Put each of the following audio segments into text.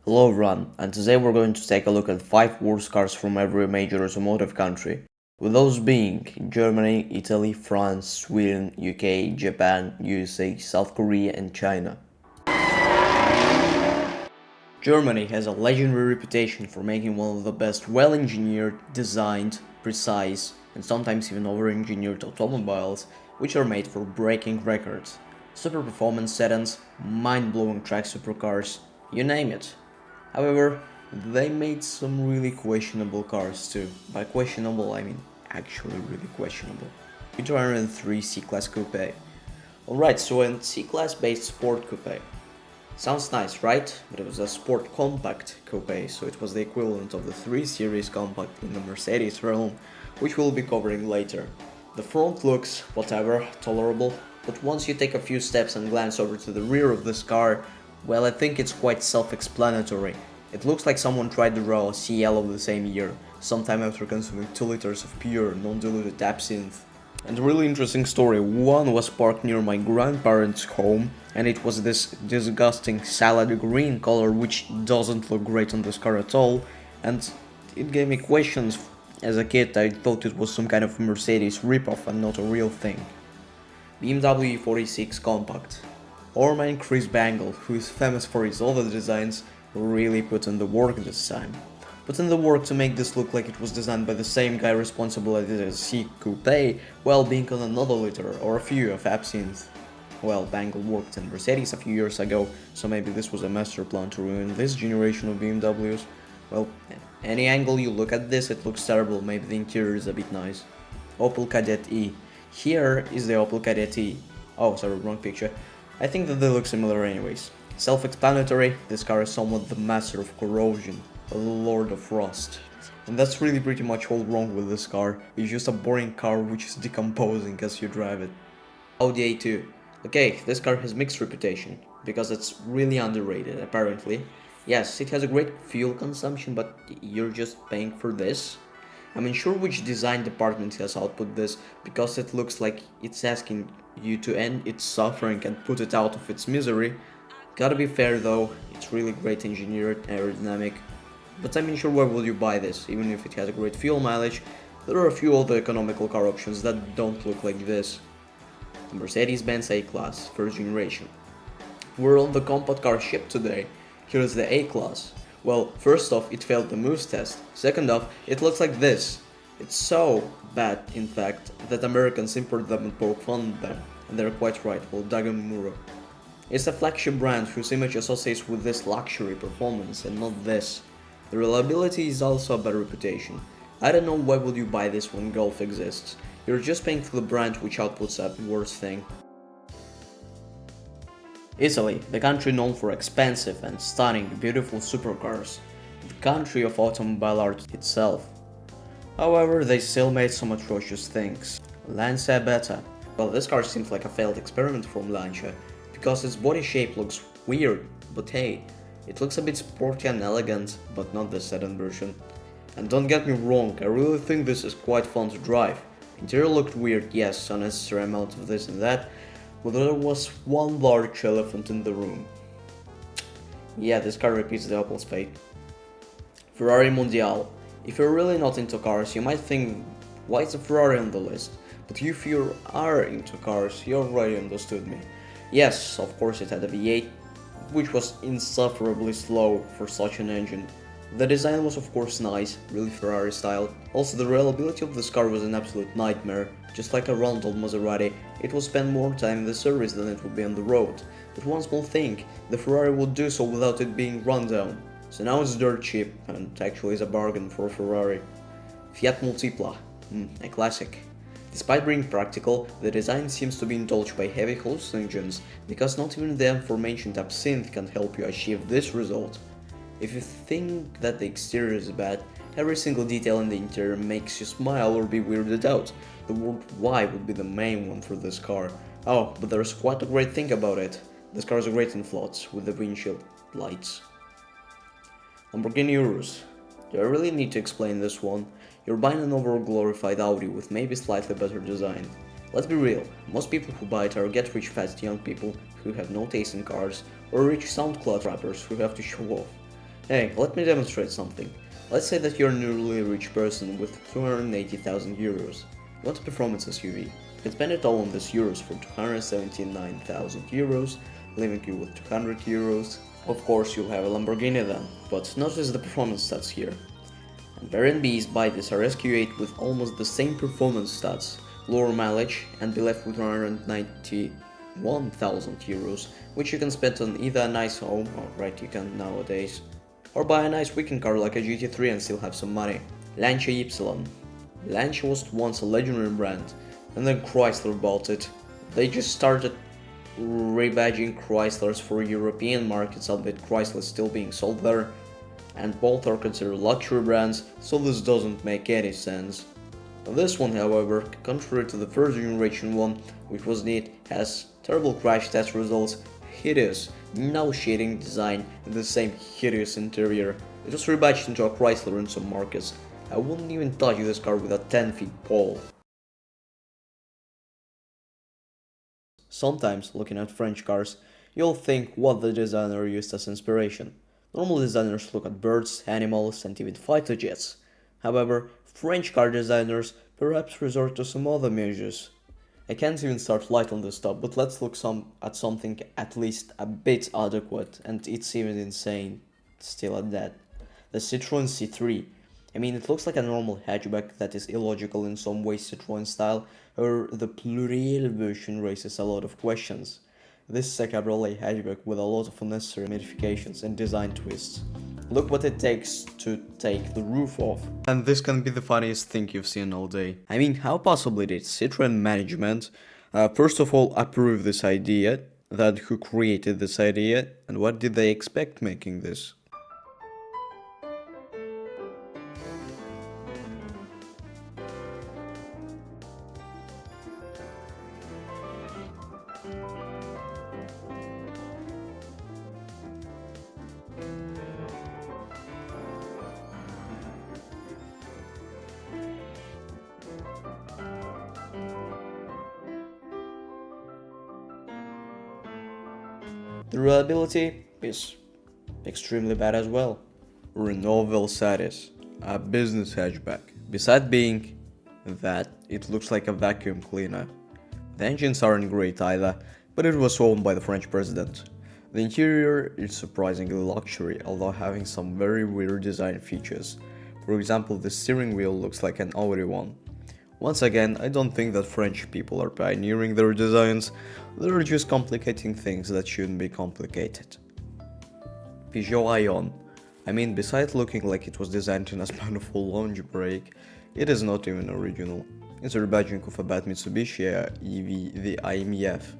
Hello everyone, and today we're going to take a look at 5 worst cars from every major automotive country, with those being Germany, Italy, France, Sweden, UK, Japan, USA, South Korea and China. Germany has a legendary reputation for making one of the best well-engineered, designed, precise, and sometimes even over-engineered automobiles, which are made for breaking records. Super performance sedans, mind-blowing track supercars, you name it. However, they made some really questionable cars too. By questionable, I mean actually really questionable. 203 C-Class Coupe. Alright, so a C-Class based sport coupe. Sounds nice, right? But it was a sport compact coupe, so it was the equivalent of the 3 Series compact in the Mercedes realm, which we'll be covering later. The front looks, whatever, tolerable, but once you take a few steps and glance over to the rear of this car, well, I think it's quite self-explanatory. It looks like someone tried to draw a CL of the same year, sometime after consuming 2 liters of pure, non-diluted absinthe. And a really interesting story, one was parked near my grandparents' home, and it was this disgusting salad green color which doesn't look great on this car at all, and it gave me questions. As a kid, I thought it was some kind of Mercedes ripoff and not a real thing. BMW E46 Compact. Our man Chris Bangle, who is famous for his other designs, really put in the work this time. Put in the work to make this look like it was designed by the same guy responsible as the C Coupe while being on another liter or a few of absinthe. Well, Bangle worked in Mercedes a few years ago, so maybe this was a master plan to ruin this generation of BMWs. Well, any angle you look at this, it looks terrible, maybe the interior is a bit nice. Opel Kadett E. Here is the Opel Kadett E. Oh, sorry, wrong picture. I think that they look similar anyways. Self-explanatory, this car is somewhat the master of corrosion, the lord of rust. And that's really pretty much all wrong with this car, it's just a boring car which is decomposing as you drive it. Audi A2. Okay, this car has mixed reputation, because it's really underrated apparently. Yes, it has a great fuel consumption, but you're just paying for this? I'm unsure which design department has output this, because it looks like it's asking you to end its suffering and put it out of its misery. Gotta be fair though, it's really great engineered, aerodynamic, but I'm unsure why would you buy this, even if it has a great fuel mileage. There are a few other economical car options that don't look like this. The Mercedes-Benz A-Class, first generation. We're on the compact car ship today. Here's the A-Class. Well, first off, it failed the moves test. Second off, it looks like this. It's so bad, in fact, that Americans import them and poke fun at them. And they're quite right, well Dagon Muro. It's a flagship brand whose image associates with this luxury performance and not this. The reliability is also a bad reputation. I don't know why would you buy this when Golf exists. You're just paying for the brand which outputs a worse thing. Italy, the country known for expensive and stunning, beautiful supercars. The country of automobile art itself. However, they still made some atrocious things. Lancia Beta. Well, this car seems like a failed experiment from Lancia, because its body shape looks weird, but hey, it looks a bit sporty and elegant, but not the sedan version. And don't get me wrong, I really think this is quite fun to drive. Interior looked weird, yes, unnecessary amount of this and that, but there was one large elephant in the room. Yeah, this car repeats the Opel's fate. Ferrari Mondial. If you're really not into cars, you might think, why is a Ferrari on the list? But if you are into cars, you already understood me. Yes, of course it had a V8, which was insufferably slow for such an engine. The design was of course nice, really Ferrari style. Also the reliability of this car was an absolute nightmare. Just like a Rondel Maserati, it will spend more time in the service than it would be on the road. But one small thing, the Ferrari would do so without it being run down. So now it's dirt cheap, and actually is a bargain for a Ferrari. Fiat Multipla, a classic. Despite being practical, the design seems to be indulged by heavy hallucinogens, because not even the aforementioned absinthe can help you achieve this result. If you think that the exterior is bad, every single detail in the interior makes you smile or be weirded out. The word why would be the main one for this car. Oh, but there's quite a great thing about it. This car is great in floods, with the windshield lights. Lamborghini Urus. Do I really need to explain this one? You're buying an over-glorified Audi with maybe slightly better design. Let's be real, most people who buy it are get-rich-fast young people who have no taste in cars, or rich SoundCloud rappers who have to show off. Hey, let me demonstrate something. Let's say that you're a newly rich person with 280,000 euros. You want a performance SUV. You can spend it all on this euros for 279,000 euros, leaving you with 200 euros. Of course, you'll have a Lamborghini then, but notice the performance stats here. And variant B's buy this RSQ8 with almost the same performance stats, lower mileage, and be left with 191,000 euros, which you can spend on either a nice home, or right you can nowadays, or buy a nice weekend car like a GT3 and still have some money. Lancia Y. Lancia was once a legendary brand, and then Chrysler bought it. They just started rebadging Chryslers for European markets, albeit Chrysler is still being sold there, and both are considered luxury brands, so this doesn't make any sense. This one, however, contrary to the first generation one, which was neat, has terrible crash test results, hideous, no shading design, and the same hideous interior. It was rebadged into a Chrysler in some markets. I wouldn't even touch this car with a 10-foot pole. Sometimes, looking at French cars, you'll think what the designer used as inspiration. Normal designers look at birds, animals, and even fighter jets. However, French car designers perhaps resort to some other measures. I can't even start light on this top, but let's look at something at least a bit adequate, and it's even insane still at that. The Citroën C3. I mean, it looks like a normal hatchback that is illogical in some ways Citroën style, or the Pluriel version raises a lot of questions. This is a cabriolet hatchback with a lot of unnecessary modifications and design twists. Look what it takes to take the roof off. And this can be the funniest thing you've seen all day. I mean, how possibly did Citroën management first of all approve this idea, then who created this idea, and what did they expect making this? The reliability is extremely bad as well. Renault Velsatis, a business hatchback. Besides being that, it looks like a vacuum cleaner. The engines aren't great either, but it was owned by the French president. The interior is surprisingly luxury, although having some very weird design features. For example, the steering wheel looks like an Audi one. Once again, I don't think that French people are pioneering their designs, they're just complicating things that shouldn't be complicated. Peugeot Ion. I mean, besides looking like it was designed in a span of full launch break, it is not even original. It's a rebadging of a bad Mitsubishi EV, the IMEF.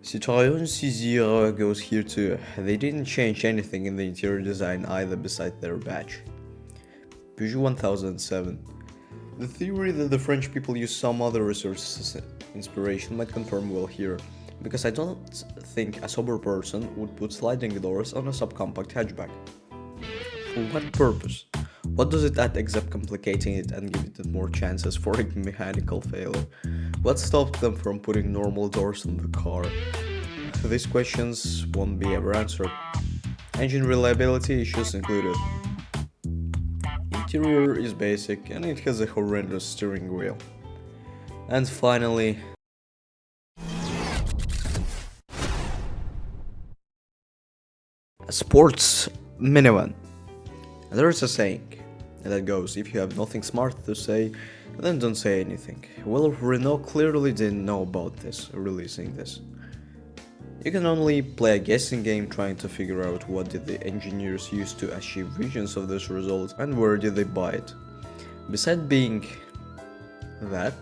Citroën C0 goes here too. They didn't change anything in the interior design either besides their badge. Peugeot 1007. The theory that the French people use some other resources as inspiration might confirm well here, because I don't think a sober person would put sliding doors on a subcompact hatchback. For what purpose? What does it add except complicating it and giving it more chances for a mechanical failure? What stopped them from putting normal doors on the car? These questions won't be ever answered. Engine reliability issues included. Interior is basic and it has a horrendous steering wheel. And finally, a sports minivan. There's a saying that goes, if you have nothing smart to say, then don't say anything. Well, Renault clearly didn't know about this, releasing this. You can only play a guessing game trying to figure out what did the engineers use to achieve visions of this result and where did they buy it. Besides being that,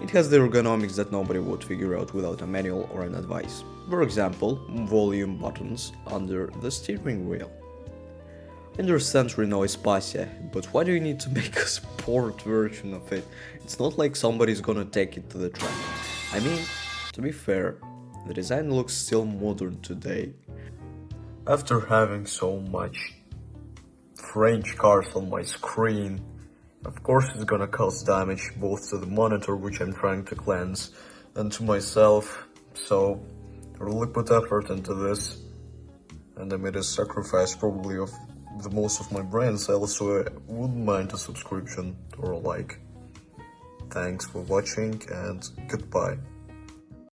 it has the ergonomics that nobody would figure out without a manual or an advice. For example, volume buttons under the steering wheel. I understand Renault is Spacia, but why do you need to make a sport version of it? It's not like somebody's gonna take it to the track. I mean, to be fair, the design looks still modern today. After having so much French cars on my screen, of course it's gonna cause damage both to the monitor, which I'm trying to cleanse, and to myself, so I really put effort into this. and I made a sacrifice probably of the most of my brain cells, so I wouldn't mind a subscription or a like. Thanks for watching and goodbye.